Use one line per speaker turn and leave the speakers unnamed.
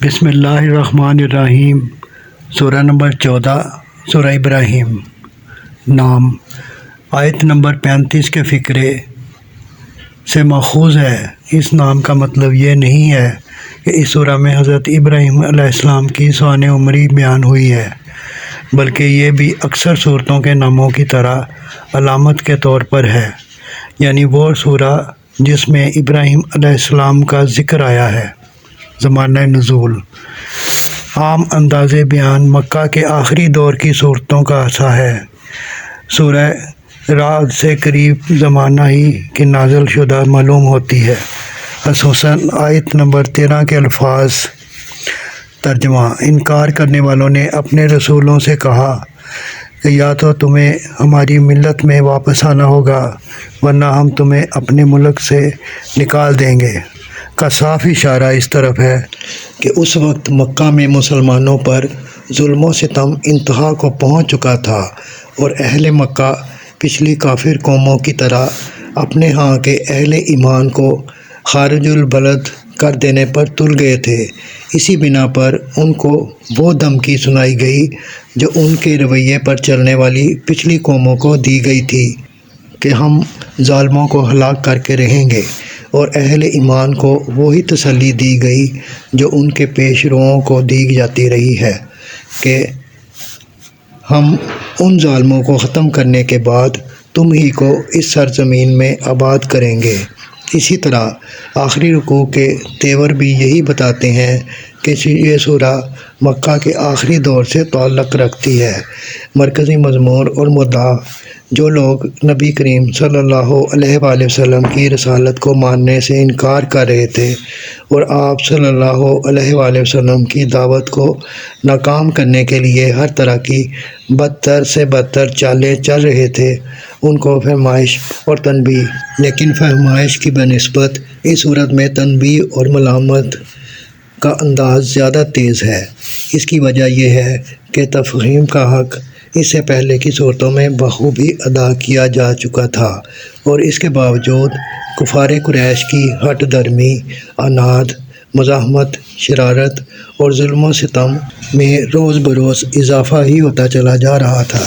بسم اللہ الرحمن الرحیم۔ سورہ نمبر 14 سورہ ابراہیم۔ نام آیت نمبر 35 کے فقرے سے ماخوذ ہے۔ اس نام کا مطلب یہ نہیں ہے کہ اس سورہ میں حضرت ابراہیم علیہ السلام کی سوانح عمری بیان ہوئی ہے، بلکہ یہ بھی اکثر صورتوں کے ناموں کی طرح علامت کے طور پر ہے، یعنی وہ سورہ جس میں ابراہیم علیہ السلام کا ذکر آیا ہے۔ زمانہ نزول عام انداز بیان مکہ کے آخری دور کی صورتوں کا سا ہے۔ سورہ رعد سے قریب زمانہ ہی کی نازل شدہ معلوم ہوتی ہے، خصوصاً آیت نمبر 13 کے الفاظ۔ ترجمہ: انکار کرنے والوں نے اپنے رسولوں سے کہا کہ یا تو تمہیں ہماری ملت میں واپس آنا ہوگا ورنہ ہم تمہیں اپنے ملک سے نکال دیں گے، کا صاف اشارہ اس طرف ہے کہ اس وقت مکہ میں مسلمانوں پر ظلم و ستم انتہا کو پہنچ چکا تھا اور اہل مکہ پچھلی کافر قوموں کی طرح اپنے ہاں کے اہل ایمان کو خارج البلد کر دینے پر تل گئے تھے۔ اسی بنا پر ان کو وہ دھمکی سنائی گئی جو ان کے رویے پر چلنے والی پچھلی قوموں کو دی گئی تھی کہ ہم ظالموں کو ہلاک کر کے رہیں گے، اور اہل ایمان کو وہی تسلی دی گئی جو ان کے پیش روؤں کو دی جاتی رہی ہے کہ ہم ان ظالموں کو ختم کرنے کے بعد تم ہی کو اس سرزمین میں آباد کریں گے۔ اسی طرح آخری رکوع کے تیور بھی یہی بتاتے ہیں کہ یہ سورہ مکہ کے آخری دور سے تعلق رکھتی ہے۔ مرکزی مضمون اور مدعا: جو لوگ نبی کریم صلی اللہ علیہ وآلہ وسلم کی رسالت کو ماننے سے انکار کر رہے تھے اور آپ صلی اللہ علیہ وآلہ وسلم کی دعوت کو ناکام کرنے کے لیے ہر طرح کی بدتر سے بدتر چالیں چل رہے تھے، ان کو فہمائش اور تنبیہ، لیکن فہمائش کی بنسبت اس صورت میں تنبیہ اور ملامت کا انداز زیادہ تیز ہے۔ اس کی وجہ یہ ہے کہ تفہیم کا حق اس سے پہلے کی صورتوں میں بخوبی ادا کیا جا چکا تھا، اور اس کے باوجود کفار قریش کی ہٹ درمی، عناد، مزاحمت، شرارت اور ظلم و ستم میں روز بروز اضافہ ہی ہوتا چلا جا رہا تھا۔